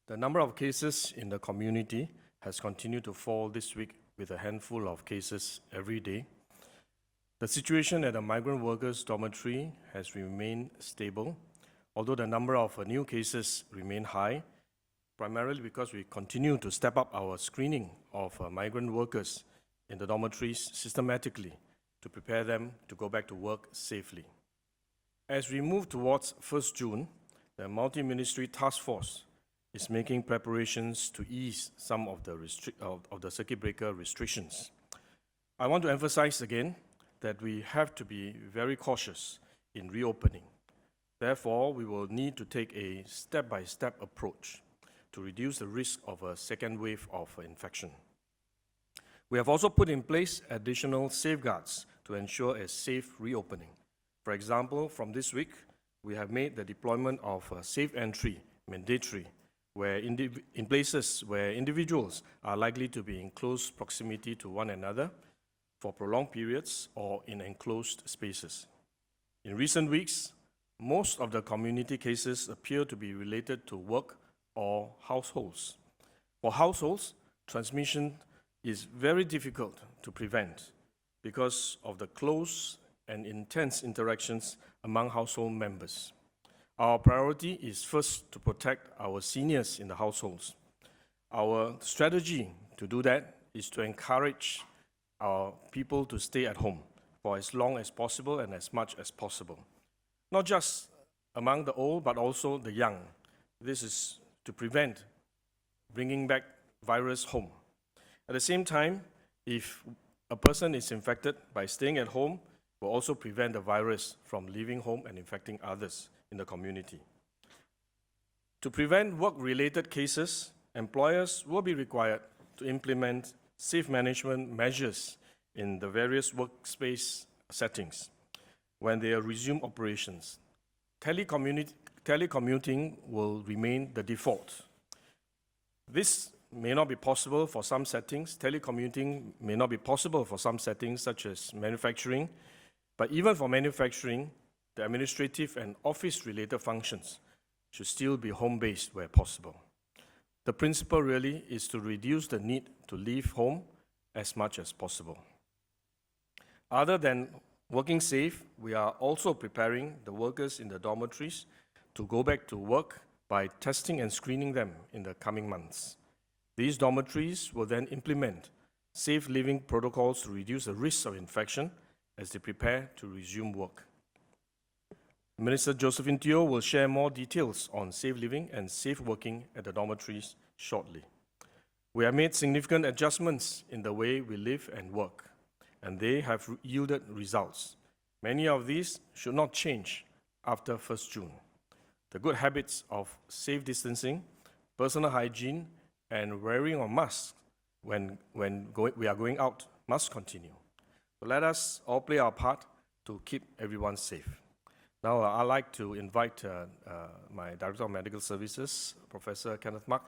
The number of cases in the community has continued to fall this week with a handful of cases every day. The situation at the migrant workers' dormitory has remained stable, although the number of new cases remain high, primarily because we continue to step up our screening of migrant workers in the dormitories systematically to prepare them to go back to work safely. As we move towards 1st June, the multi-ministry task force is making preparations to ease some of the circuit breaker restrictions. I want to emphasize again that we have to be very cautious in reopening. Therefore, we will need to take a step-by-step approach to reduce the risk of a second wave of infection. We have also put in place additional safeguards to ensure a safe reopening. For example, from this week, we have made the deployment of safe entry mandatory in places where individuals are likely to be in close proximity to one another for prolonged periods or in enclosed spaces. In recent weeks, most of the community cases appear to be related to work or households. For households, transmission is very difficult to prevent because of the close and intense interactions among household members. Our priority is first to protect our seniors in the households. Our strategy to do that is to encourage our people to stay at home for as long as possible and as much as possible. Not just among the old, but also the young. This is to prevent bringing back virus home. At the same time, if a person is infected by staying at home, will also prevent the virus from leaving home and infecting others in the community. To prevent work-related cases, employers will be required to implement safe management measures in the various workspace settings when they resume operations. Telecommuting will remain the default. This may not be possible for some settings. Telecommuting may not be possible for some settings such as manufacturing, but even for manufacturing, the administrative and office-related functions should still be home-based where possible. The principle really is to reduce the need to leave home as much as possible. Other than working safe, we are also preparing the workers in the dormitories to go back to work by testing and screening them in the coming months. These dormitories will then implement safe living protocols to reduce the risk of infection as they prepare to resume work. Minister Josephine Teo will share more details on safe living and safe working at the dormitories shortly. We have made significant adjustments in the way we live and work, and they have yielded results. Many of these should not change after 1st June. The good habits of safe distancing, personal hygiene, and wearing of masks when we are going out must continue. So let us all play our part to keep everyone safe. Now, I'd like to invite my Director of Medical Services, Professor Kenneth Mark,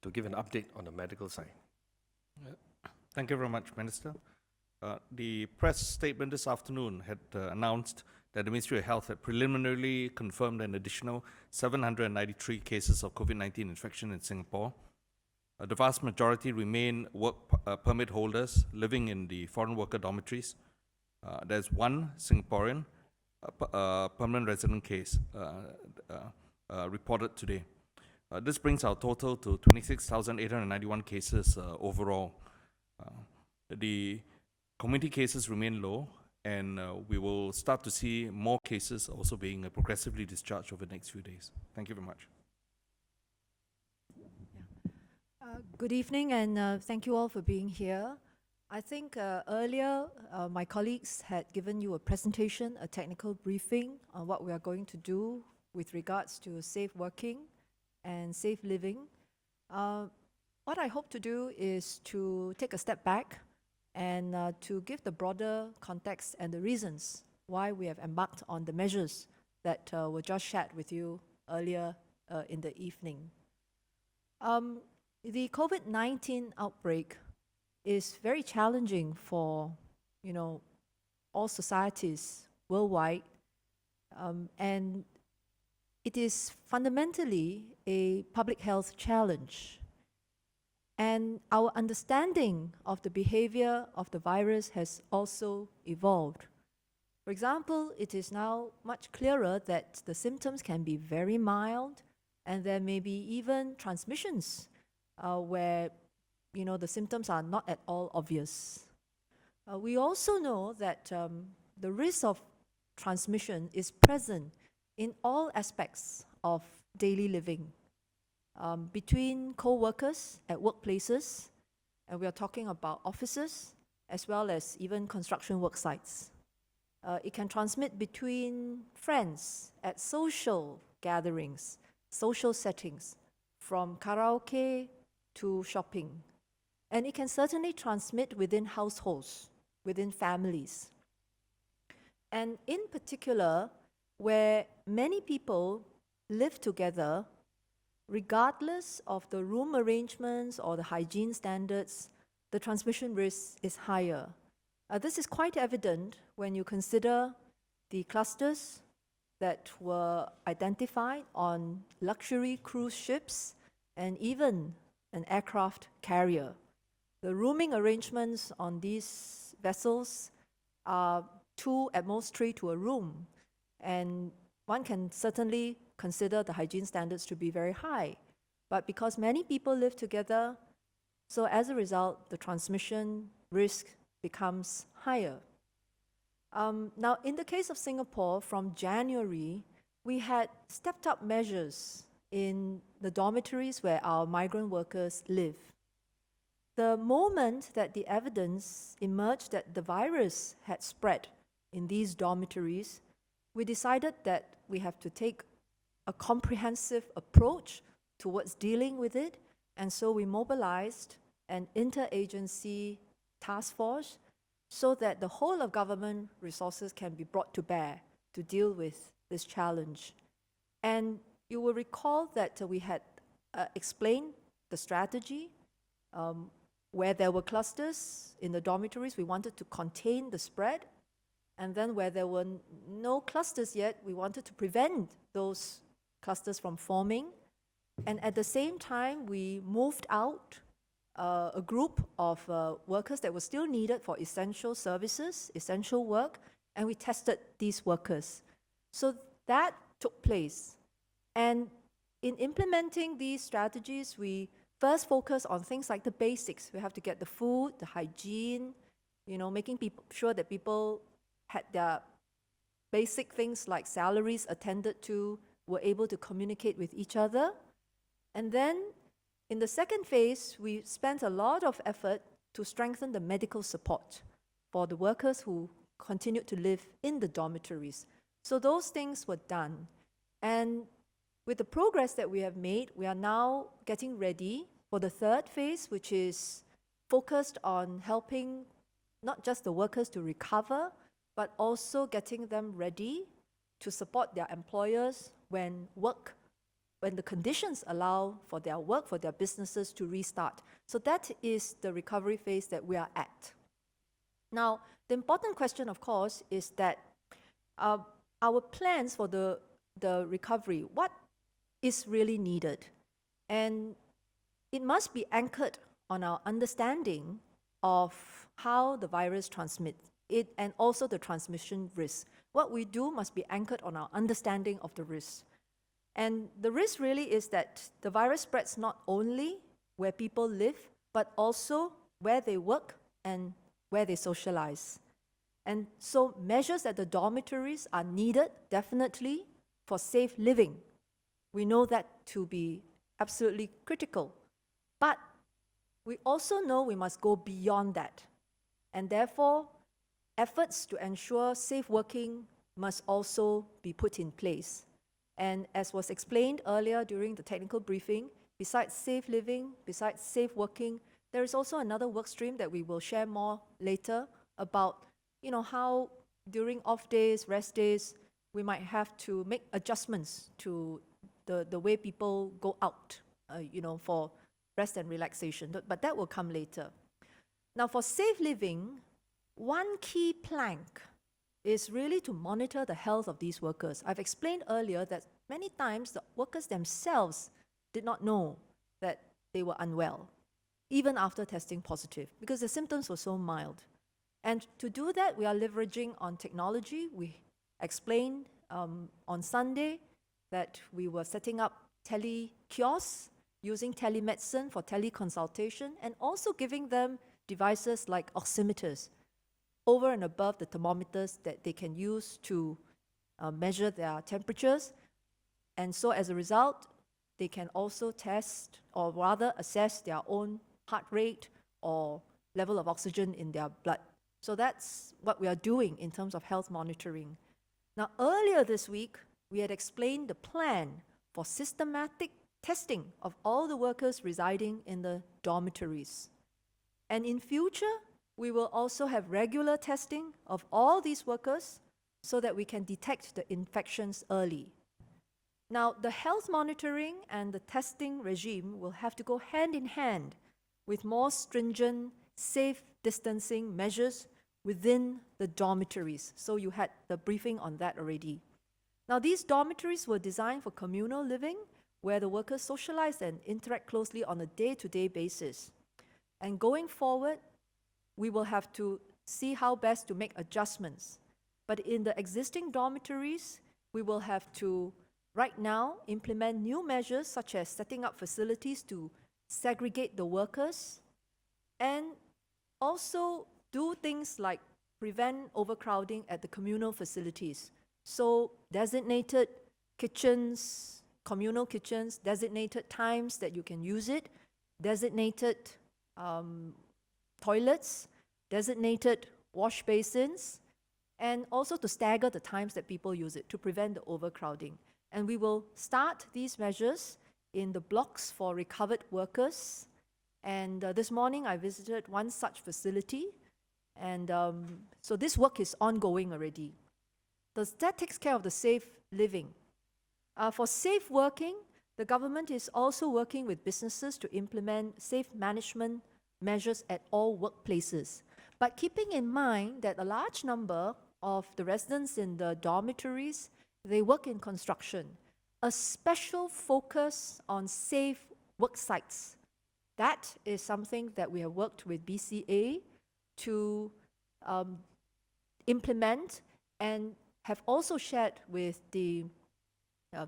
to give an update on the medical side. Thank you very much, Minister. The press statement this afternoon had announced that the Ministry of Health had preliminarily confirmed an additional 793 cases of COVID-19 infection in Singapore. The vast majority remain work permit holders living in the foreign worker dormitories. There's one Singaporean permanent resident case reported today. This brings our total to 26,891 cases overall. The community cases remain low, and we will start to see more cases also being progressively discharged over the next few days. Thank you very much. Good evening, and thank you all for being here. I think earlier my colleagues had given you a presentation, a technical briefing on what we are going to do with regards to safe working and safe living. What I hope to do is to take a step back and to give the broader context and the reasons why we have embarked on the measures that were just shared with you earlier in the evening. The COVID-19 outbreak is very challenging for, all societies worldwide, and it is fundamentally a public health challenge. And our understanding of the behavior of the virus has also evolved. For example, it is now much clearer that the symptoms can be very mild, and there may be even transmissions where the symptoms are not at all obvious. We also know that the risk of transmission is present in all aspects of daily living, between co-workers at workplaces, and we are talking about offices, as well as even construction work sites. It can transmit between friends at social gatherings, social settings, from karaoke to shopping. And it can certainly transmit within households, within families. And in particular, where many people live together, regardless of the room arrangements or the hygiene standards, the transmission risk is higher. This is quite evident when you consider the clusters that were identified on luxury cruise ships and even an aircraft carrier. The rooming arrangements on these vessels are 2, at most 3 to a room, and one can certainly consider the hygiene standards to be very high. But because many people live together, so as a result, the transmission risk becomes higher. Now, in the case of Singapore, from January, we had stepped up measures in the dormitories where our migrant workers live. The moment that the evidence emerged that the virus had spread in these dormitories, we decided that we have to take a comprehensive approach towards dealing with it, and so we mobilized an interagency task force so that the whole of government resources can be brought to bear to deal with this challenge. And you will recall that we had explained the strategy. Where there were clusters in the dormitories, we wanted to contain the spread. And then where there were no clusters yet, we wanted to prevent those clusters from forming. And at the same time, we moved out a group of workers that were still needed for essential services, essential work, and we tested these workers. So that took place. And in implementing these strategies, we first focus on things like the basics. We have to get the food, the hygiene, making sure that people had their basic things like salaries attended to, were able to communicate with each other. And then in the second phase, we spent a lot of effort to strengthen the medical support for the workers who continued to live in the dormitories. So those things were done. And with the progress that we have made, we are now getting ready for the third phase, which is focused on helping not just the workers to recover, but also getting them ready to support their employers when the conditions allow for their work, for their businesses to restart. So that is the recovery phase that we are at. Now, the important question, of course, is that our plans for the recovery, what is really needed? And it must be anchored on our understanding of how the virus transmits it and also the transmission risk. What we do must be anchored on our understanding of the risk. And the risk really is that the virus spreads not only where people live, but also where they work and where they socialize. And so measures at the dormitories are needed, definitely, for safe living. We know that to be absolutely critical. But we also know we must go beyond that. And therefore, efforts to ensure safe working must also be put in place. And as was explained earlier during the technical briefing, besides safe living, besides safe working, there is also another work stream that we will share more later about, how during off days, rest days, we might have to make adjustments to the way people go out, for rest and relaxation. But that will come later. Now, for safe living, one key plank is really to monitor the health of these workers. I've explained earlier that many times the workers themselves did not know that they were unwell, even after testing positive, because the symptoms were so mild. And to do that, we are leveraging on technology. We explained on Sunday that we were setting up tele-kiosks, using telemedicine for teleconsultation, and also giving them devices like oximeters over and above the thermometers that they can use to measure their temperatures. And so as a result, they can also test, or rather assess their own heart rate or level of oxygen in their blood. So that's what we are doing in terms of health monitoring. Now, earlier this week, we had explained the plan for systematic testing of all the workers residing in the dormitories. And in future, we will also have regular testing of all these workers so that we can detect the infections early. Now, the health monitoring and the testing regime will have to go hand in hand with more stringent, safe distancing measures within the dormitories. So you had the briefing on that already. Now, these dormitories were designed for communal living, where the workers socialize and interact closely on a day-to-day basis. And going forward, we will have to see how best to make adjustments. But in the existing dormitories, we will have to, right now, implement new measures such as setting up facilities to segregate the workers and also do things like prevent overcrowding at the communal facilities. So designated kitchens, communal kitchens, designated times that you can use it, designated toilets, designated wash basins, and also to stagger the times that people use it to prevent the overcrowding. And we will start these measures in the blocks for recovered workers. And this morning I visited one such facility. And so this work is ongoing already. That takes care of the safe living. For safe working, the government is also working with businesses to implement safe management measures at all workplaces. But keeping in mind that a large number of the residents in the dormitories, they work in construction, a special focus on safe work sites. That is something that we have worked with BCA to implement and have also shared with the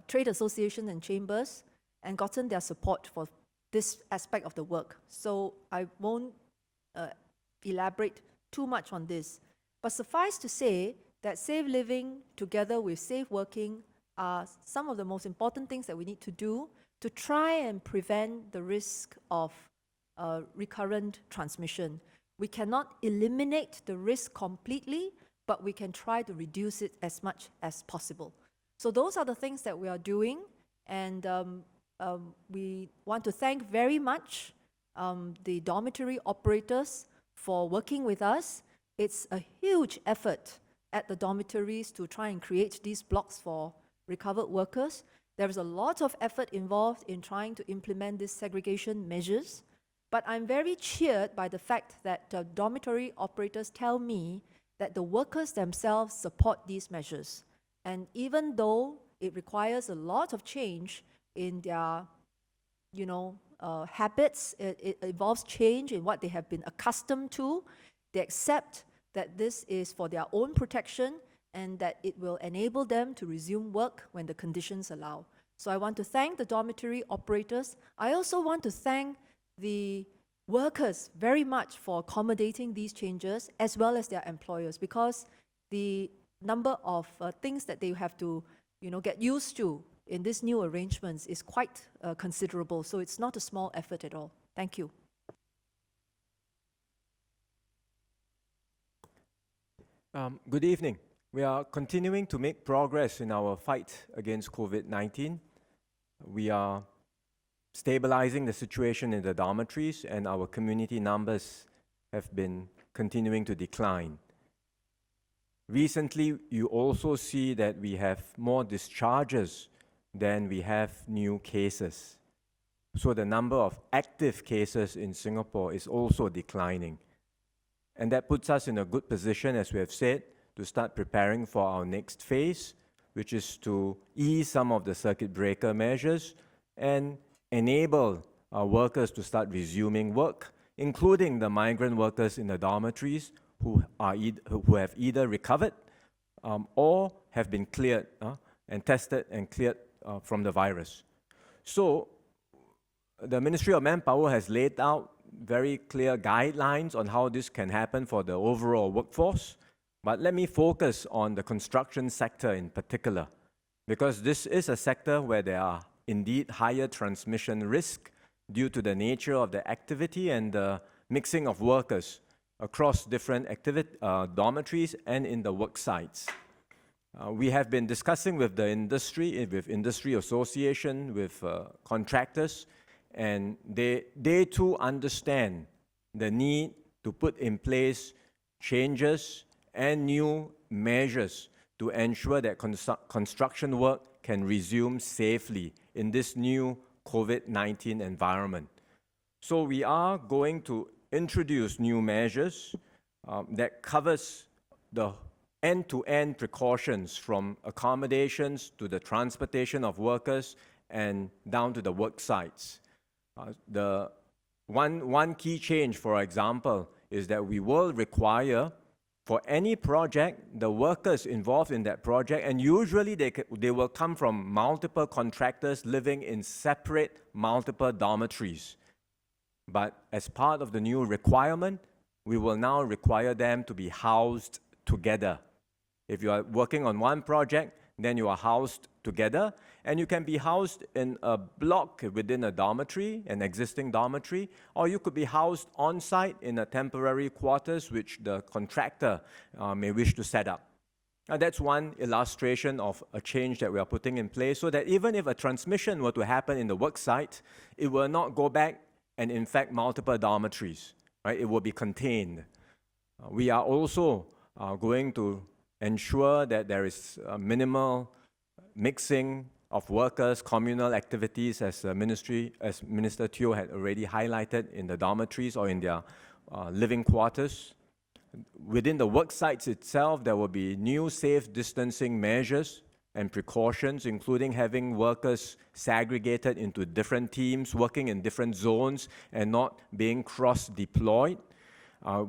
trade association and chambers and gotten their support for this aspect of the work. So I won't elaborate too much on this. But suffice to say that safe living together with safe working are some of the most important things that we need to do to try and prevent the risk of recurrent transmission. We cannot eliminate the risk completely, but we can try to reduce it as much as possible. So those are the things that we are doing, and we want to thank very much the dormitory operators for working with us. It's a huge effort at the dormitories to try and create these blocks for recovered workers. There is a lot of effort involved in trying to implement these segregation measures, but I'm very cheered by the fact that dormitory operators tell me that the workers themselves support these measures. And even though it requires a lot of change in their, habits, it involves change in what they have been accustomed to, they accept that this is for their own protection and that it will enable them to resume work when the conditions allow. So I want to thank the dormitory operators. I also want to thank the workers very much for accommodating these changes, as well as their employers, because the number of things that they have to get used to in these new arrangements is quite considerable. So it's not a small effort at all. Thank you. Good evening. We are continuing to make progress in our fight against COVID-19. We are stabilizing the situation in the dormitories, and our community numbers have been continuing to decline. Recently, you also see that we have more discharges than we have new cases. So the number of active cases in Singapore is also declining. And that puts us in a good position, as we have said, to start preparing for our next phase, which is to ease some of the circuit breaker measures and enable workers to start resuming work, including the migrant workers in the dormitories who have either recovered or have been cleared and tested and cleared from the virus. So the Ministry of Manpower has laid out very clear guidelines on how this can happen for the overall workforce. But let me focus on the construction sector in particular, because this is a sector where there are indeed higher transmission risk due to the nature of the activity and the mixing of workers across different dormitories and in the work sites. We have been discussing with the industry, with industry association, with contractors, and they too understand the need to put in place changes and new measures to ensure that construction work can resume safely in this new COVID-19 environment. So we are going to introduce new measures that covers the end-to-end precautions from accommodations to the transportation of workers and down to the work sites. The one key change, for example, is that we will require for any project, the workers involved in that project, and usually they will come from multiple contractors living in separate multiple dormitories. But as part of the new requirement, we will now require them to be housed together. If you are working on one project, then you are housed together, and you can be housed in a block within a dormitory, an existing dormitory, or you could be housed on-site in a temporary quarters which the contractor may wish to set up. Now, that's one illustration of a change that we are putting in place so that even if a transmission were to happen in the work site, it will not go back and infect multiple dormitories, right? It will be contained. We are also going to ensure that there is minimal mixing of workers, communal activities, as Minister Teo had already highlighted, in the dormitories or in their living quarters. Within the work sites itself, there will be new safe distancing measures and precautions, including having workers segregated into different teams, working in different zones, and not being cross-deployed.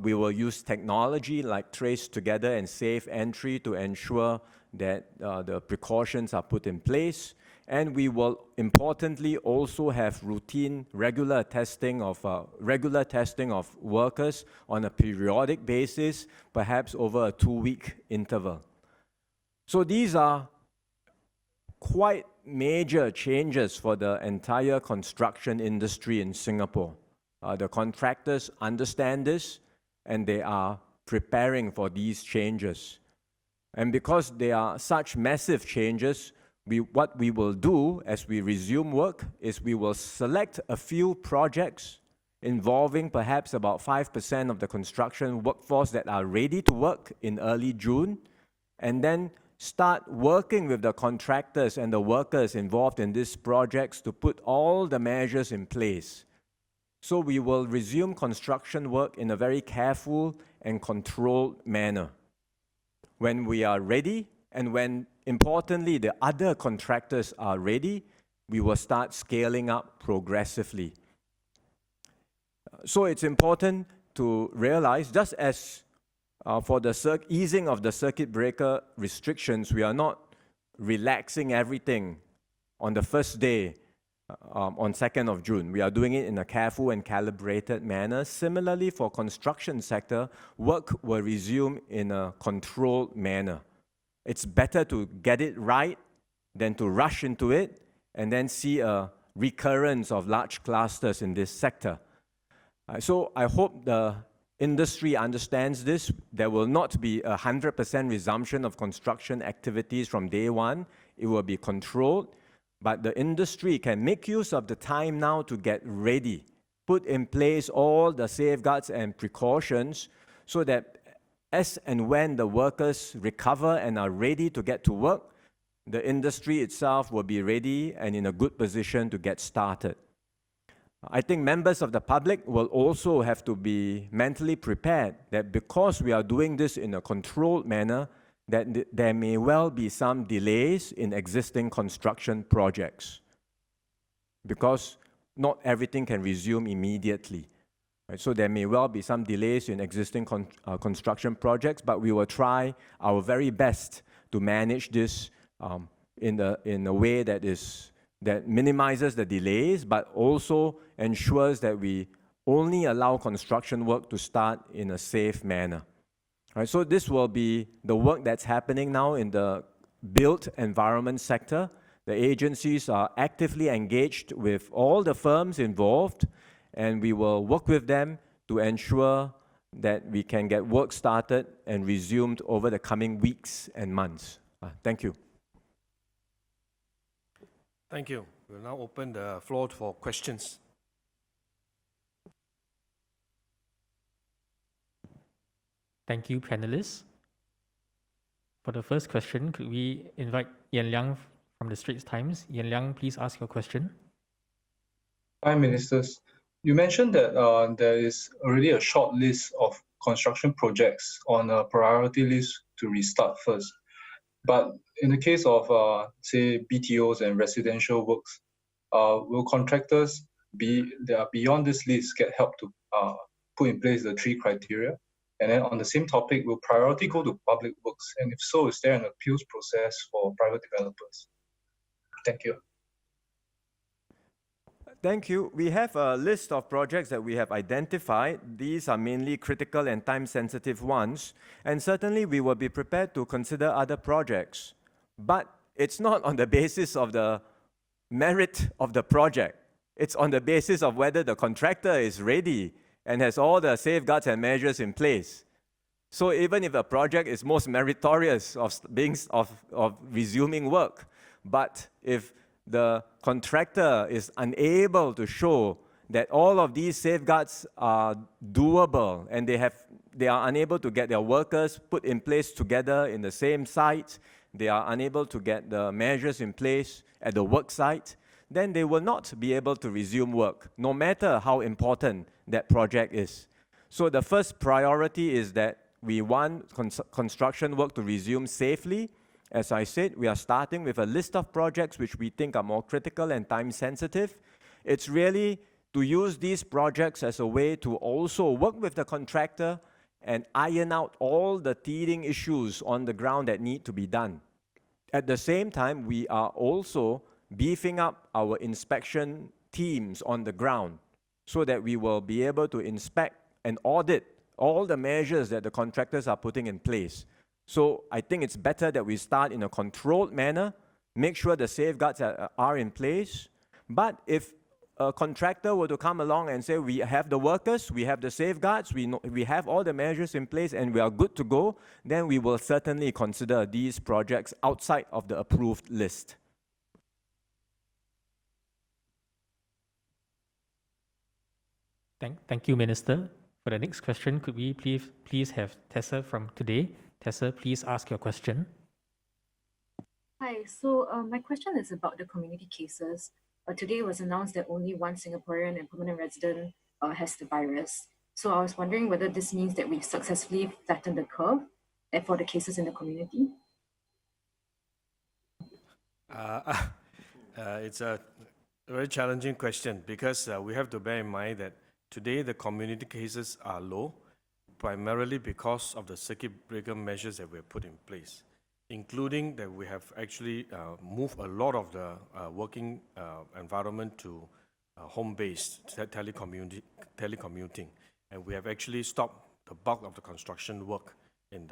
We will use technology like Trace Together and Safe Entry to ensure that the precautions are put in place. And we will importantly also have routine, regular testing of workers on a periodic basis, perhaps over a 2-week interval. So these are quite major changes for the entire construction industry in Singapore. The contractors understand this, and they are preparing for these changes. And because they are such massive changes, what we will do as we resume work is we will select a few projects involving perhaps about 5% of the construction workforce that are ready to work in early June, and then start working with the contractors and the workers involved in these projects to put all the measures in place. So we will resume construction work in a very careful and controlled manner. When we are ready, and when, importantly, the other contractors are ready, we will start scaling up progressively. So it's important to realize, just as for the easing of the circuit breaker restrictions, we are not relaxing everything on the first day on 2nd of June. We are doing it in a careful and calibrated manner. Similarly, for construction sector, work will resume in a controlled manner. It's better to get it right than to rush into it and then see a recurrence of large clusters in this sector. So I hope the industry understands this. There will not be a 100% resumption of construction activities from day one. It will be controlled. But the industry can make use of the time now to get ready, put in place all the safeguards and precautions so that as and when the workers recover and are ready to get to work, the industry itself will be ready and in a good position to get started. I think members of the public will also have to be mentally prepared that because we are doing this in a controlled manner, that there may well be some delays in existing construction projects because not everything can resume immediately. Right? So there may well be some delays in existing construction projects, but we will try our very best to manage this in a way that minimizes the delays, but also ensures that we only allow construction work to start in a safe manner. Right, so this will be the work that's happening now in the built environment sector. The agencies are actively engaged with all the firms involved, and we will work with them to ensure that we can get work started and resumed over the coming weeks and months. Thank you. Thank you. We'll now open the floor for questions. Thank you, panelists. For the first question, could we invite Yan Liang from the Straits Times? Yan Liang, please ask your question. Hi, Ministers. You mentioned that there is already a short list of construction projects on a priority list to restart first. But in the case of, say, BTOs and residential works, will contractors that are beyond this list get help to put in place the 3 criteria? And then on the same topic, will priority go to public works? And if so, is there an appeals process for private developers? Thank you. Thank you. We have a list of projects that we have identified. These are mainly critical and time-sensitive ones. And certainly we will be prepared to consider other projects. But it's not on the basis of the merit of the project. It's on the basis of whether the contractor is ready and has all the safeguards and measures in place. So even if a project is most meritorious of resuming work, but if the contractor is unable to show that all of these safeguards are doable and they are unable to get their workers put in place together in the same site, they are unable to get the measures in place at the work site, then they will not be able to resume work, no matter how important that project is. So the first priority is that we want construction work to resume safely. As I said, we are starting with a list of projects which we think are more critical and time sensitive. It's really to use these projects as a way to also work with the contractor and iron out all the teething issues on the ground that need to be done. At the same time, we are also beefing up our inspection teams on the ground so that we will be able to inspect and audit all the measures that the contractors are putting in place. So I think it's better that we start in a controlled manner, make sure the safeguards are in place. But if a contractor were to come along and say, we have the workers, we have the safeguards, we have all the measures in place and we are good to go, then we will certainly consider these projects outside of the approved list. Thank you, Minister. For the next question, could we please have Tessa from Today? Tessa, please ask your question. Hi, so my question is about the community cases. Today it was announced that only one Singaporean and permanent resident has the virus. So I was wondering whether this means that we've successfully flattened the curve for the cases in the community. It's a very challenging question because we have to bear in mind that today the community cases are low, primarily because of the circuit breaker measures that we have put in place, including that we have actually moved a lot of the working environment to home-based telecommuting, and we have actually stopped the bulk of the construction work in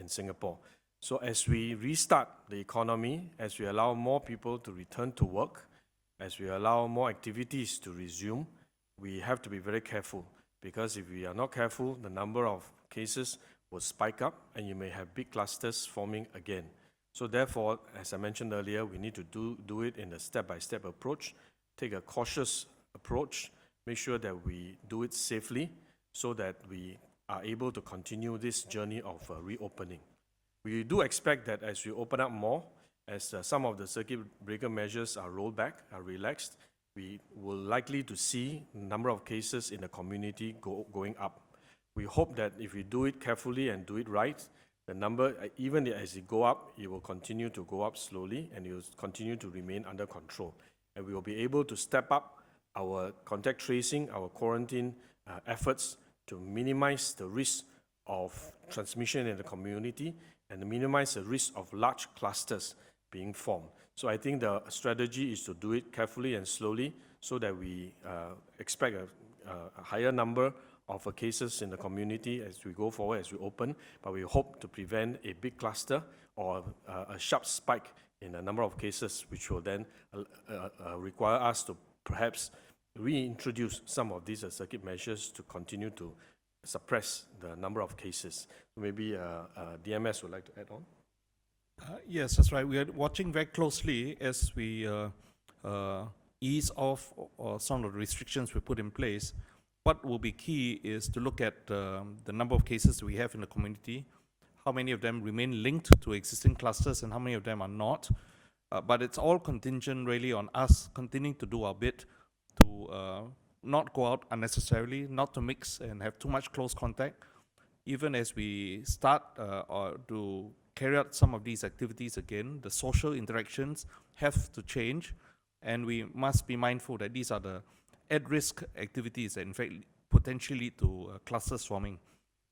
Singapore. So as we restart the economy, as we allow more people to return to work, as we allow more activities to resume, we have to be very careful, because if we are not careful, the number of cases will spike up and you may have big clusters forming again. So therefore, as I mentioned earlier, we need to do it in a step-by-step approach, take a cautious approach, make sure that we do it safely so that we are able to continue this journey of reopening. We do expect that as we open up more, as some of the circuit breaker measures are rolled back, are relaxed, we will likely to see the number of cases in the community going up. We hope that if we do it carefully and do it right, the number, even as it go up, it will continue to go up slowly and it will continue to remain under control. And we will be able to step up our contact tracing, our quarantine efforts to minimize the risk of transmission in the community and minimize the risk of large clusters being formed. So I think the strategy is to do it carefully and slowly so that we expect a higher number of cases in the community as we go forward, as we open, but we hope to prevent a big cluster or a sharp spike in the number of cases, which will then require us to perhaps reintroduce some of these circuit measures to continue to suppress the number of cases. Maybe DMS would like to add on. Yes, that's right. We are watching very closely as we ease off some of the restrictions we put in place. What will be key is to look at the number of cases we have in the community, how many of them remain linked to existing clusters and how many of them are not. But it's all contingent really on us continuing to do our bit to not go out unnecessarily, not to mix and have too much close contact. Even as we start or to carry out some of these activities again, the social interactions have to change, and we must be mindful that these are the at-risk activities that in fact potentially lead to clusters forming.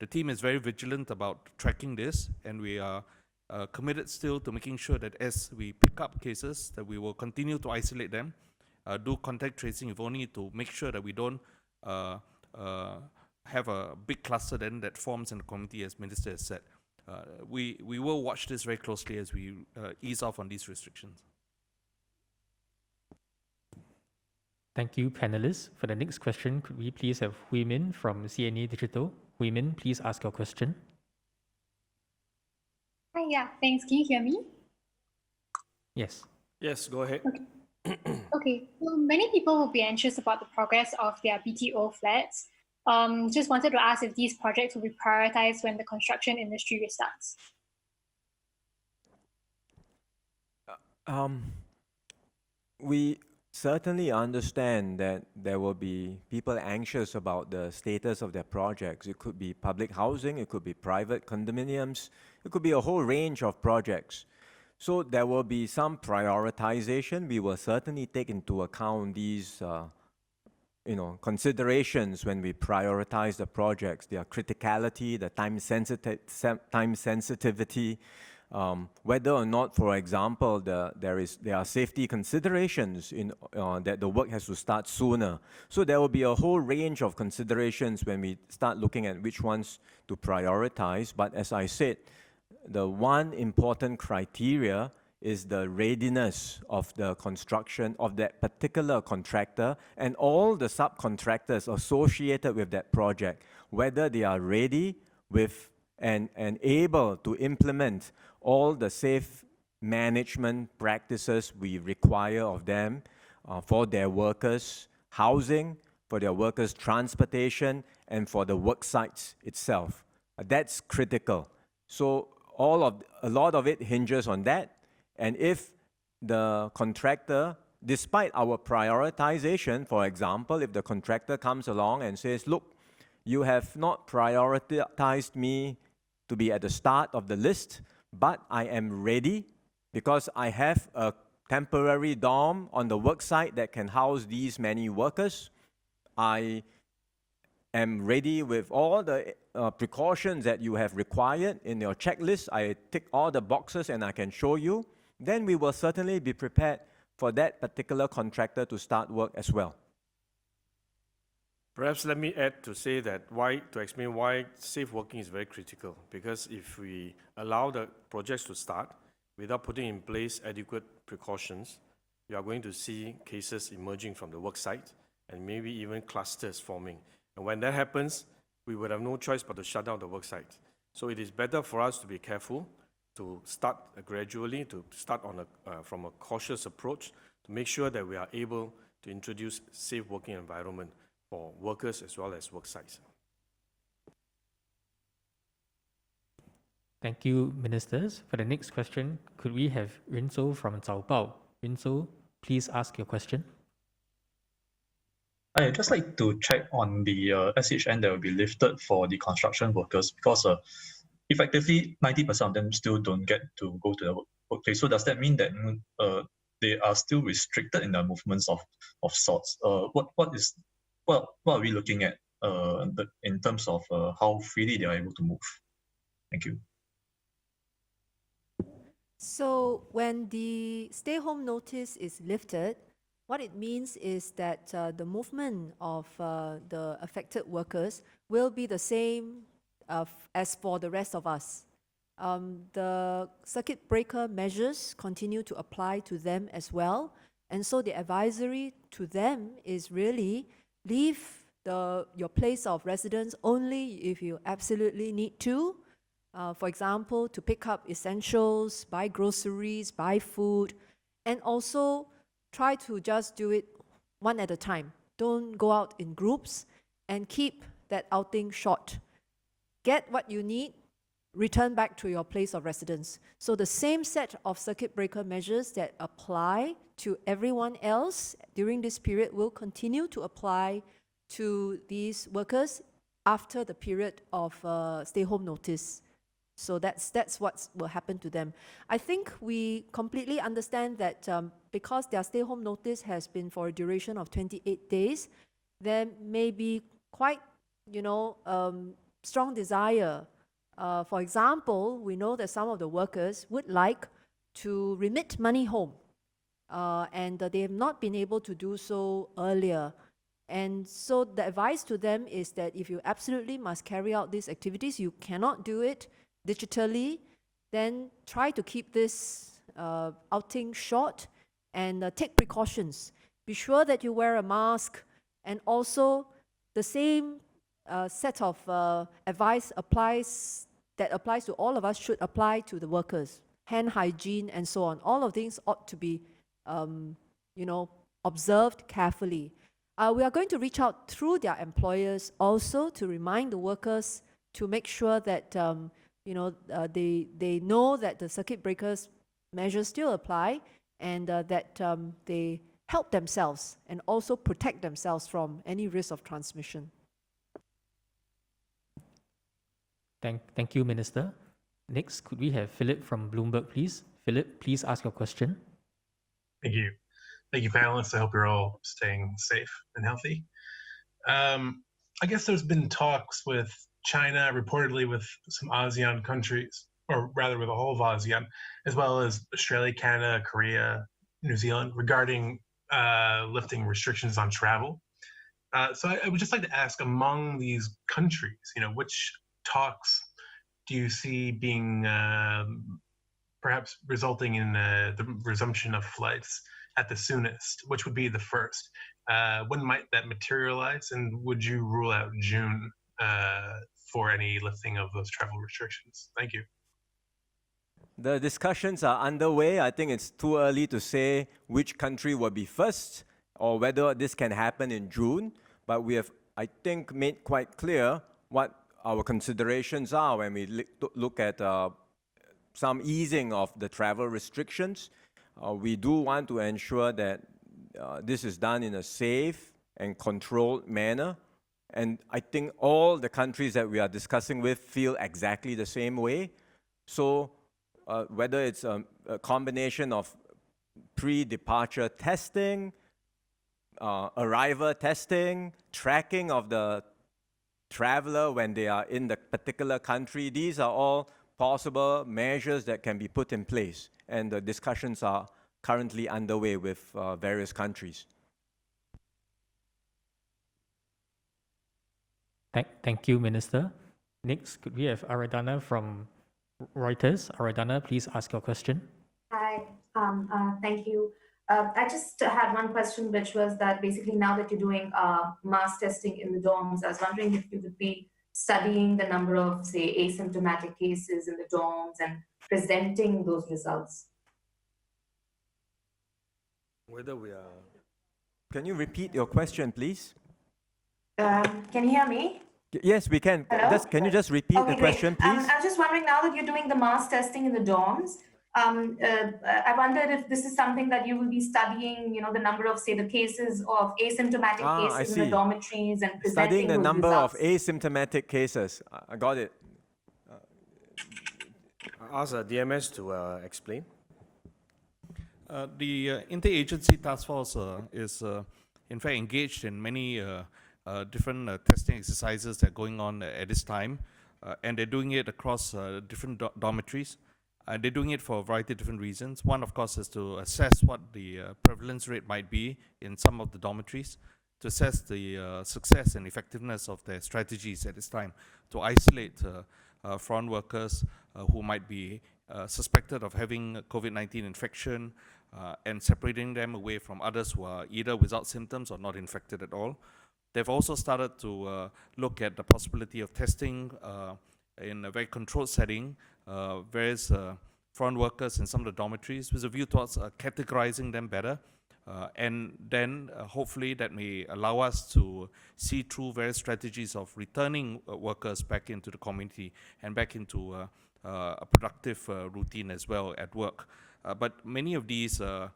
The team is very vigilant about tracking this, and we are committed still to making sure that as we pick up cases, that we will continue to isolate them, do contact tracing if only to make sure that we don't have a big cluster then that forms in the community, as Minister has said. We will watch this very closely as we ease off on these restrictions. Thank you, panelists. For the next question, could we please have Hui Min from CNA Digital? Hui Min, please ask your question. Hi, yeah, thanks. Can you hear me? Yes. Yes, go ahead. Okay, so many people will be anxious about the progress of their BTO flats. Just wanted to ask if these projects will be prioritized when the construction industry restarts. We certainly understand that there will be people anxious about the status of their projects. It could be public housing, it could be private condominiums, it could be a whole range of projects. So there will be some prioritization. We will certainly take into account these considerations when we prioritize the projects, their criticality, the time sensitivity, whether or not, for example, there are safety considerations in that the work has to start sooner. So there will be a whole range of considerations when we start looking at which ones to prioritize. But as I said, the one important criteria is the readiness of the construction of that particular contractor and all the subcontractors associated with that project, whether they are ready with and able to implement all the safe management practices we require of them for their workers' housing, for their workers' transportation, and for the work sites itself. That's critical. So a lot of it hinges on that. And if the contractor, despite our prioritization, for example, if the contractor comes along and says, look, you have not prioritized me to be at the start of the list, but I am ready because I have a temporary dorm on the work site that can house these many workers. I am ready with all the precautions that you have required in your checklist. I tick all the boxes and I can show you. Then we will certainly be prepared for that particular contractor to start work as well. Perhaps let me add to say that to explain why safe working is very critical. Because if we allow the projects to start without putting in place adequate precautions, you are going to see cases emerging from the work site and maybe even clusters forming. And when that happens, we would have no choice but to shut down the work site. So it is better for us to be careful, to start gradually, to start from a cautious approach, to make sure that we are able to introduce safe working environment for workers as well as work sites. Thank you, ministers. For the next question, could we have Rinso from Zhao Bao? Rinso, please ask your question. I'd just like to check on the SHN that will be lifted for the construction workers because effectively 90% of them still don't get to go to the workplace. So does that mean that they are still restricted in their movements of sorts? What are we looking at in terms of how freely they are able to move? Thank you. So when the stay-home notice is lifted, what it means is that the movement of the affected workers will be the same as for the rest of us. The circuit breaker measures continue to apply to them as well. And so the advisory to them is really leave your place of residence only if you absolutely need to. For example, to pick up essentials, buy groceries, buy food, and also try to just do it one at a time. Don't go out in groups and keep that outing short. Get what you need, return back to your place of residence. So the same set of circuit breaker measures that apply to everyone else during this period will continue to apply to these workers after the period of stay-home notice. So that's what will happen to them. I think we completely understand that because their stay-home notice has been for a duration of 28 days, there may be quite, strong desire. For example, we know that some of the workers would like to remit money home, and they have not been able to do so earlier. And so the advice to them is that if you absolutely must carry out these activities, you cannot do it digitally, then try to keep this outing short and take precautions. Be sure that you wear a mask, and also the same set of advice applies to all of us should apply to the workers. Hand hygiene and so on. All of these ought to be, observed carefully. We are going to reach out through their employers also to remind the workers to make sure that they know that the circuit breakers measures still apply, and that they help themselves and also protect themselves from any risk of transmission. Thank you, Minister. Next, could we have Philip from Bloomberg, please? Philip, please ask your question. Thank you. Thank you, panelists. I hope you're all staying safe and healthy. I guess there's been talks with China, reportedly with some ASEAN countries, or rather with the whole of ASEAN, as well as Australia, Canada, Korea, New Zealand, regarding lifting restrictions on travel. So I would just like to ask, among these countries, which talks do you see being perhaps resulting in the resumption of flights at the soonest? Which would be the first? When might that materialize? And would you rule out June for any lifting of those travel restrictions? Thank you. The discussions are underway. I think it's too early to say which country will be first or whether this can happen in June. But we have, I think, made quite clear what our considerations are when we look at some easing of the travel restrictions. We do want to ensure that this is done in a safe and controlled manner. And I think all the countries that we are discussing with feel exactly the same way. So whether it's a combination of pre-departure testing, arrival testing, tracking of the traveler when they are in the particular country, these are all possible measures that can be put in place. And the discussions are currently underway with various countries. Thank you, Minister. Next, could we have Aradhana from Reuters? Aradhana, please ask your question. Hi, thank you. I just had one question, which was that basically now that you're doing mass testing in the dorms, I was wondering if you would be studying the number of, say, asymptomatic cases in the dorms and presenting those results. Whether we are... Can you repeat your question, please? Can you hear me? Yes, we can. Hello? Can you just repeat the question, please? I was just wondering, now that you're doing the mass testing in the dorms, I wondered if this is something that you will be studying, the number of, say, the cases of asymptomatic cases in the dormitories and presenting Studying the those number results. of asymptomatic cases. I got it. ask DMS to explain? The interagency task force is, in fact, engaged in many different testing exercises that are going on at this time, and they're doing it across different dormitories. They're doing it for a variety of different reasons. One, of course, is to assess what the prevalence rate might be in some of the dormitories, to assess the success and effectiveness of their strategies at this time, to isolate foreign workers who might be suspected of having COVID-19 infection, and separating them away from others who are either without symptoms or not infected at all. They've also started to look at the possibility of testing in a very controlled setting various foreign workers in some of the dormitories with a view towards categorizing them better. And then hopefully that may allow us to see through various strategies of returning workers back into the community and back into a productive routine as well at work. But many of these are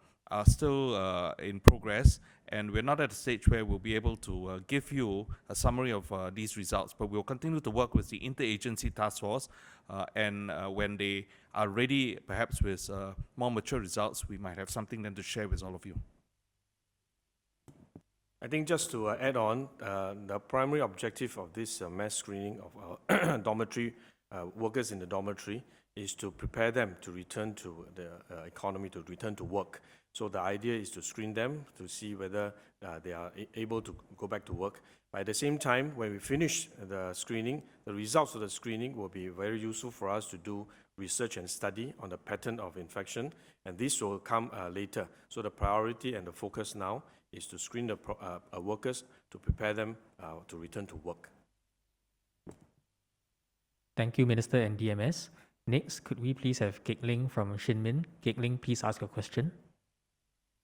still in progress, and we're not at a stage where we'll be able to give you a summary of these results, but we'll continue to work with the interagency task force, and when they are ready, perhaps with more mature results, we might have something then to share with all of you. I think just to add on, the primary objective of this mass screening of our dormitory workers in the dormitory is to prepare them to return to the economy, to return to work. So the idea is to screen them to see whether they are able to go back to work. But at the same time, when we finish the screening, the results of the screening will be very useful for us to do research and study on the pattern of infection, and this will come later. So the priority and the focus now is to screen the workers to prepare them to return to work. Thank you, Minister and DMS. Next, could we please have Kek Ling from Shinmin? Kek Ling, please ask your question.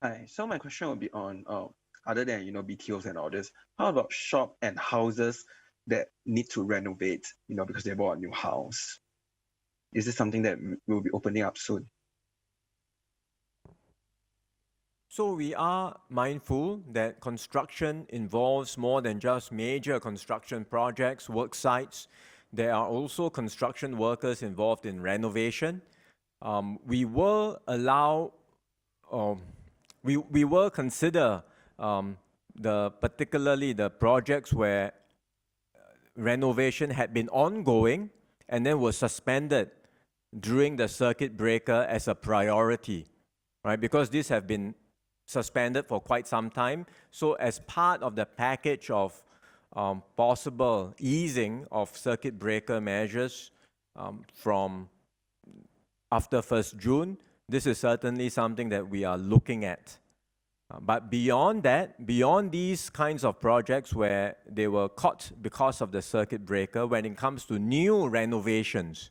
Hi, so my question will be on, other than, BTOs and all this, how about shop and houses that need to renovate, because they bought a new house? Is this something that will be opening up soon? So we are mindful that construction involves more than just major construction projects, work sites. There are also construction workers involved in renovation. We will allow, we will consider particularly the projects where renovation had been ongoing and then was suspended during the circuit breaker as a priority, right? Because these have been suspended for quite some time. So as part of the package of possible easing of circuit breaker measures from after 1st June, this is certainly something that we are looking at. But beyond that, beyond these kinds of projects where they were caught because of the circuit breaker, when it comes to new renovations,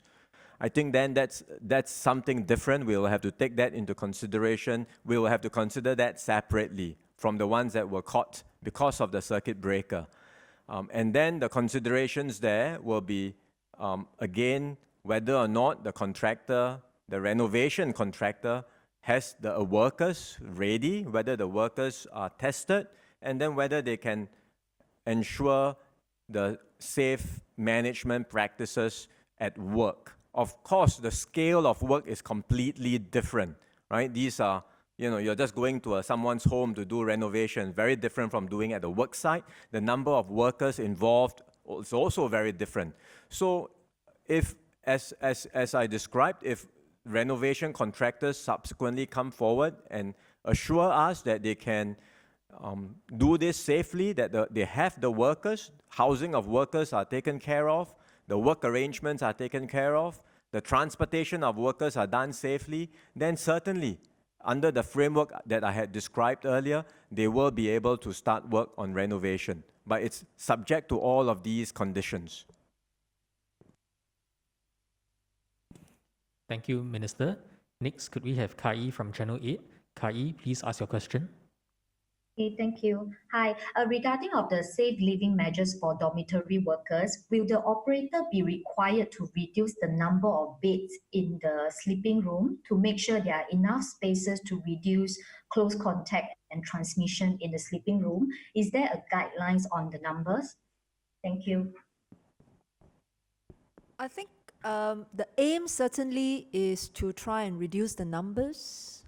I think then that's something different. We'll have to take that into consideration. We'll have to consider that separately from the ones that were caught because of the circuit breaker. And then the considerations there will be, again, whether or not the contractor, the renovation contractor, has the workers ready, whether the workers are tested, and then whether they can ensure the safe management practices at work. Of course, the scale of work is completely different, right? These are, you're just going to someone's home to do renovation, very different from doing at the work site. The number of workers involved is also very different. So if, as I described, if renovation contractors subsequently come forward and assure us that they can do this safely, that they have the workers, housing of workers are taken care of, the work arrangements are taken care of, the transportation of workers are done safely, then certainly, under the framework that I had described earlier, they will be able to start work on renovation. But it's subject to all of these conditions. Thank you, Minister. Next, could we have Kai from Channel 8? Kai, please ask your question. Okay, thank you. Hi, regarding of the safe living measures for dormitory workers, will the operator be required to reduce the number of beds in the sleeping room to make sure there are enough spaces to reduce close contact and transmission in the sleeping room? Is there a guidelines on the numbers? Thank you. I think The aim certainly is to try and reduce the numbers,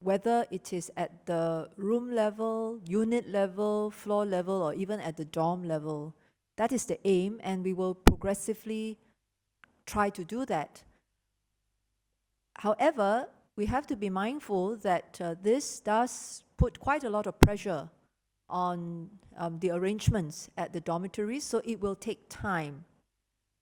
whether it is at the room level, unit level, floor level, or even at the dorm level. That is the aim, and we will progressively try to do that. However, we have to be mindful that this does put quite a lot of pressure on the arrangements at the dormitories, so it will take time.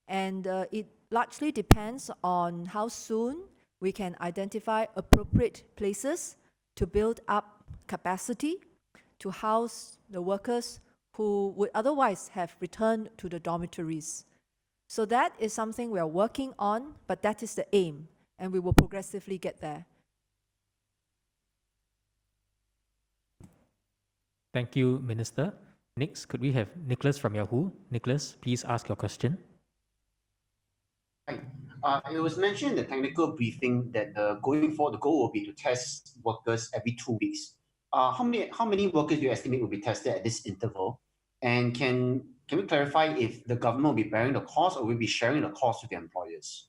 And it largely depends on how soon we can identify appropriate places to build up capacity to house the workers who would otherwise have returned to the dormitories. So that is something we are working on, but that is the aim, and we will progressively get there. Thank you, Minister. Next, could we have Nicholas from Yahoo? Nicholas, please ask your question. Right. It was mentioned in the technical briefing that going forward, the goal will be to test workers every 2 weeks. How many workers do you estimate will be tested at this interval? And can we clarify if the government will be bearing the cost or will be sharing the cost with the employers?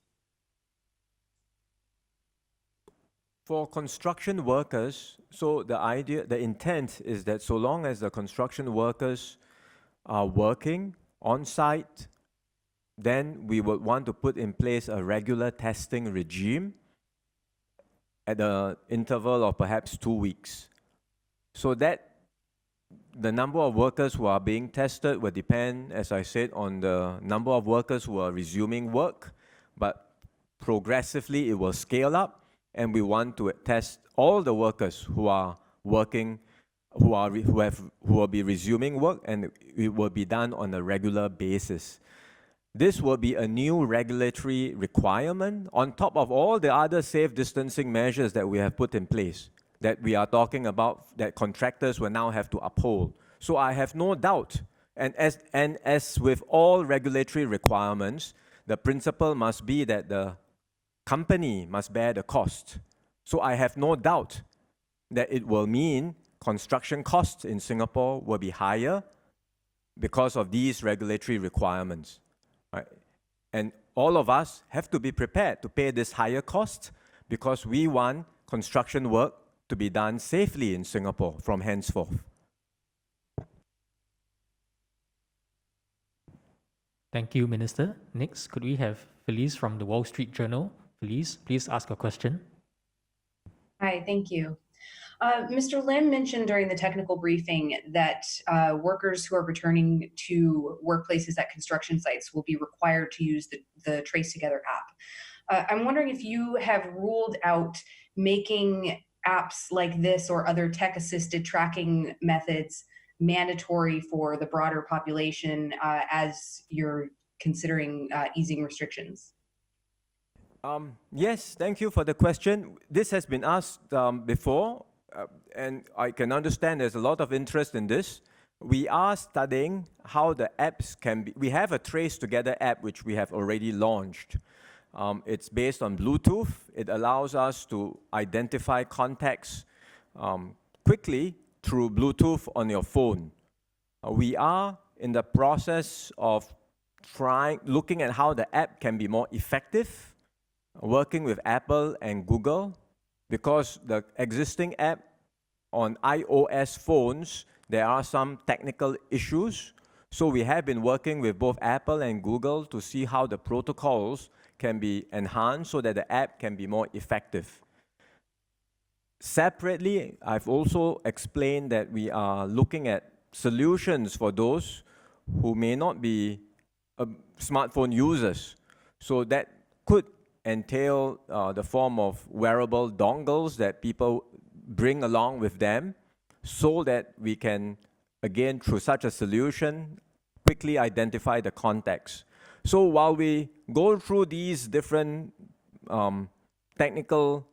For construction workers, so the intent is that so long as the construction workers are working on site, then we would want to put in place a regular testing regime at the interval of perhaps 2 weeks. So that the number of workers who are being tested will depend, as I said, on the number of workers who are resuming work, but progressively it will scale up, and we want to test all the workers who are working, who will be resuming work, and it will be done on a regular basis. This will be a new regulatory requirement on top of all the other safe distancing measures that we have put in place, that we are talking about, that contractors will now have to uphold. So I have no doubt, and as with all regulatory requirements, the principle must be that the company must bear the cost. So I have no doubt that it will mean construction costs in Singapore will be higher because of these regulatory requirements. Right? And all of us have to be prepared to pay this higher cost because we want construction work to be done safely in Singapore from henceforth. Thank you, Minister. Next, could we have Felice from the Wall Street Journal? Felice, please ask your question. Hi, thank you. Mr. Lim mentioned during the technical briefing that workers who are returning to workplaces at construction sites will be required to use the Trace Together app. I'm wondering if you have ruled out making apps like this or other tech-assisted tracking methods mandatory for the broader population as you're considering easing restrictions. Yes, thank you for the question. This has been asked before, and I can understand there's a lot of interest in this. We are studying how the apps can be. We have a Trace Together app which we have already launched. It's based on Bluetooth. It allows us to identify contacts quickly through Bluetooth on your phone. We are in the process of looking at how the app can be more effective, working with Apple and Google, because the existing app on iOS phones, there are some technical issues. So we have been working with both Apple and Google to see how the protocols can be enhanced so that the app can be more effective. Separately, I've also explained that we are looking at solutions for those who may not be smartphone users. So that could entail the form of wearable dongles that people bring along with them so that we can, again, through such a solution, quickly identify the contacts. So while we go through these different technical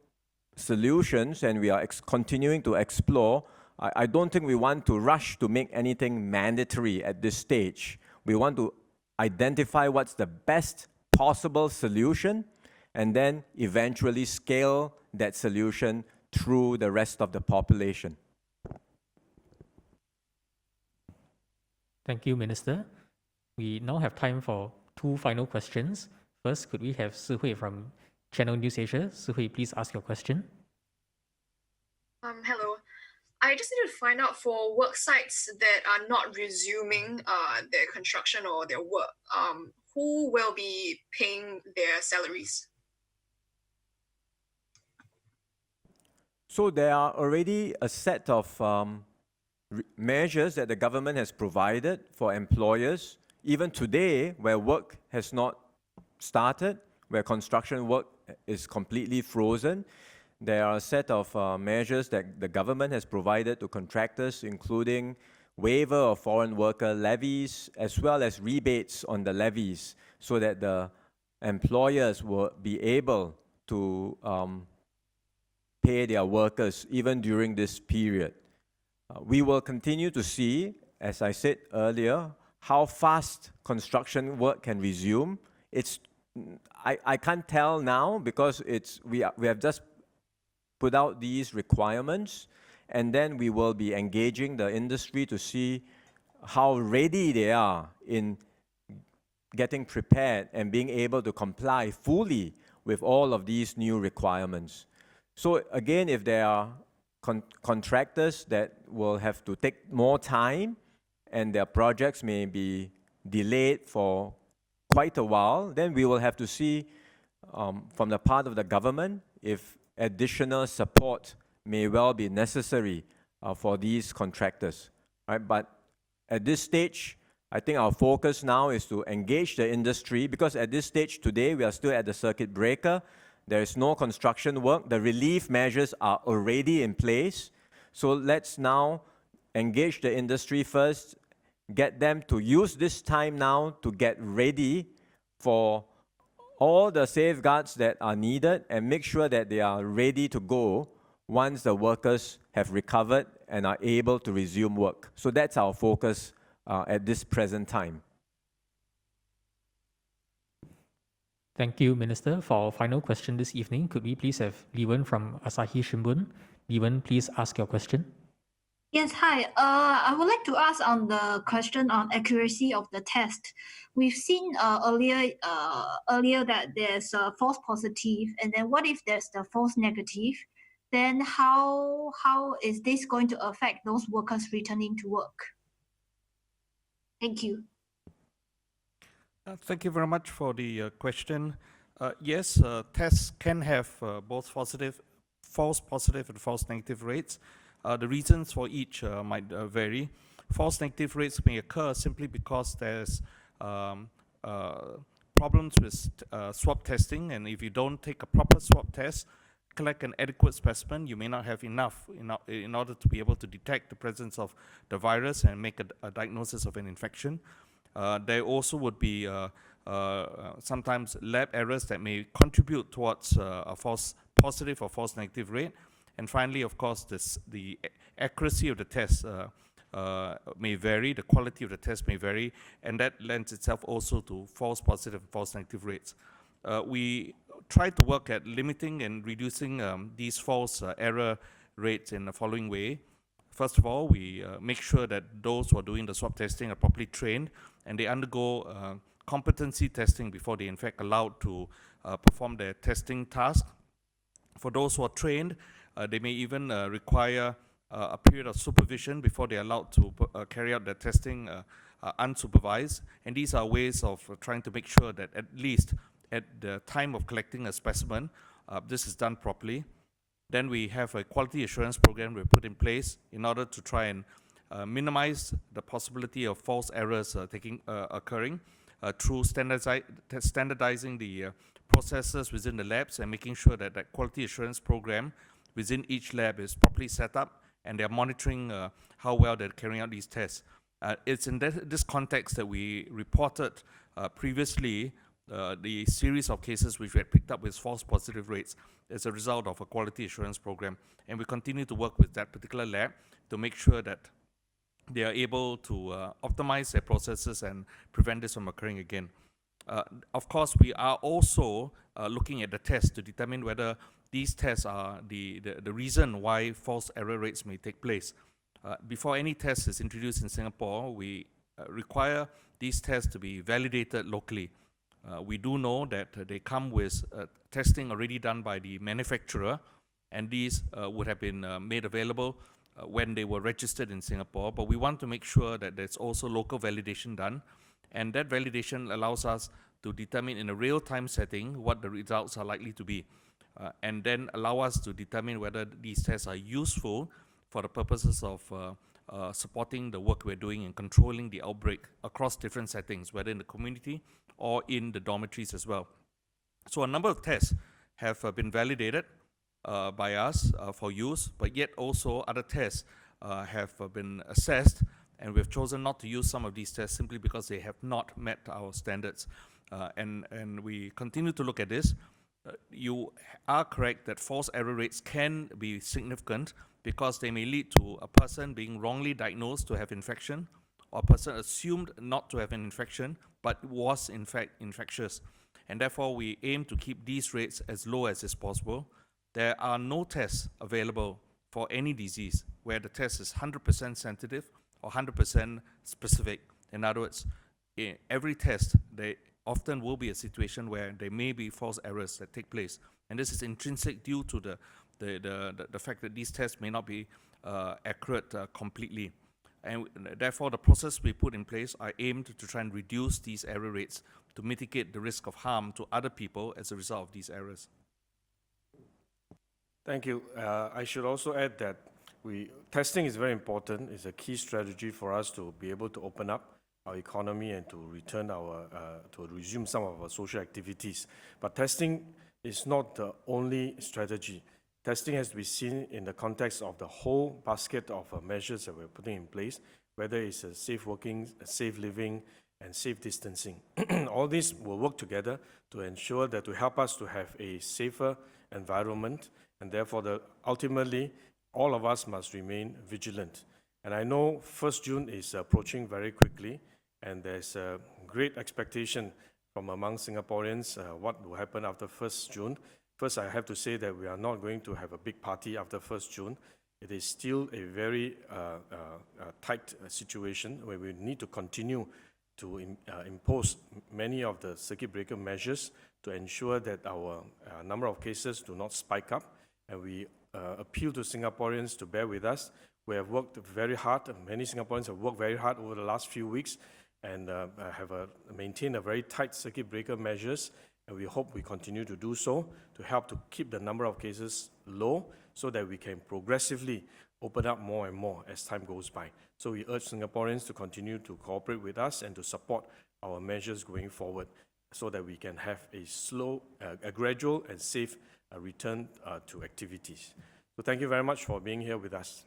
solutions and we are continuing to explore, I don't think we want to rush to make anything mandatory at this stage. We want to identify what's the best possible solution and then eventually scale that solution through the rest of the population. Thank you, Minister. We now have time for two final questions. First, could we have Sihui from Channel News Asia? Sihui, please ask your question. Hello. I just need to find out for work sites that are not resuming their construction or their work, who will be paying their salaries? So there are already a set of measures that the government has provided for employers, even today, where work has not started, where construction work is completely frozen. There are a set of measures that the government has provided to contractors, including waiver of foreign worker levies, as well as rebates on the levies, so that the employers will be able to pay their workers even during this period. We will continue to see, as I said earlier, how fast construction work can resume. I can't tell now because we have just put out these requirements, and then we will be engaging the industry to see how ready they are in getting prepared and being able to comply fully with all of these new requirements. So again, if there are contractors that will have to take more time and their projects may be delayed for quite a while, then we will have to see from the part of the government if additional support may well be necessary for these contractors, right? But at this stage, I think our focus now is to engage the industry, because at this stage today, we are still at the circuit breaker. There is no construction work. The relief measures are already in place. So let's now engage the industry first, get them to use this time now to get ready for all the safeguards that are needed and make sure that they are ready to go once the workers have recovered and are able to resume work. So that's our focus at this present time. Thank you, Minister. For our final question this evening, could we please have Li Wen from Asahi Shimbun? Li Wen, please ask your question. Yes, hi. I would like to ask on the question on accuracy of the test. We've seen earlier that there's a false positive, and then what if there's the false negative? Then how is this going to affect those workers returning to work? Thank you. Thank you very much for the question. Yes, tests can have both false positive and false negative rates. The reasons for each might vary. False negative rates may occur simply because there's problems with swab testing, and if you don't take a proper swab test, collect an adequate specimen, you may not have enough in order to be able to detect the presence of the virus and make a diagnosis of an infection. There also would be sometimes lab errors that may contribute towards a false positive or false negative rate. And finally, of course, the accuracy of the test may vary, the quality of the test may vary, and that lends itself also to false positive and false negative rates. We try to work at limiting and reducing these false error rates in the following way. First of all, we make sure that those who are doing the swab testing are properly trained and they undergo competency testing before they in fact allowed to perform their testing task. For those who are trained, they may even require a period of supervision before they're allowed to carry out their testing unsupervised. And these are ways of trying to make sure that at least at the time of collecting a specimen, this is done properly. Then we have a quality assurance program we put in place in order to try and minimize the possibility of false errors occurring through standardizing the processes within the labs and making sure that that quality assurance program within each lab is properly set up and they're monitoring how well they're carrying out these tests. It's in this context that we reported previously the series of cases which we had picked up with false positive rates as a result of a quality assurance program. And we continue to work with that particular lab to make sure that they are able to optimize their processes and prevent this from occurring again. Of course, we are also looking at the tests to determine whether these tests are the reason why false error rates may take place. Before any test is introduced in Singapore, we require these tests to be validated locally. We do know that they come with testing already done by the manufacturer, and these would have been made available when they were registered in Singapore, but we want to make sure that there's also local validation done, and that validation allows us to determine in a real-time setting what the results are likely to be, and then allow us to determine whether these tests are useful for the purposes of supporting the work we're doing in controlling the outbreak across different settings, whether in the community or in the dormitories as well. So a number of tests have been validated by us for use, but yet also other tests have been assessed, and we've chosen not to use some of these tests simply because they have not met our standards. And we continue to look at this. You are correct that false error rates can be significant because they may lead to a person being wrongly diagnosed to have infection, or a person assumed not to have an infection but was in fact infectious. And therefore we aim to keep these rates as low as is possible. There are no tests available for any disease where the test is 100% sensitive or 100% specific. In other words, in every test, there often will be a situation where there may be false errors that take place. And this is intrinsic due to the fact that these tests may not be accurate completely. And therefore, the process we put in place are aimed to try and reduce these error rates to mitigate the risk of harm to other people as a result of these errors. Thank you. I should also add that testing is very important. It's a key strategy for us to be able to open up our economy and to resume some of our social activities. But testing is not the only strategy. Testing has to be seen in the context of the whole basket of measures that we're putting in place, whether it's safe working, safe living, and safe distancing. All these will work together to ensure that to help us to have a safer environment, and therefore ultimately all of us must remain vigilant. And I know 1st June is approaching very quickly, and there's a great expectation from among Singaporeans what will happen after 1st June. First, I have to say that we are not going to have a big party after 1st June. It is still a very tight situation where we need to continue to impose many of the circuit breaker measures to ensure that our number of cases do not spike up. And we appeal to Singaporeans to bear with us. We have worked very hard. Many Singaporeans have worked very hard over the last few weeks and have maintained a very tight circuit breaker measures. And we hope we continue to do so to help to keep the number of cases low so that we can progressively open up more and more as time goes by. So we urge Singaporeans to continue to cooperate with us and to support our measures going forward so that we can have a gradual and safe return to activities. So thank you very much for being here with us.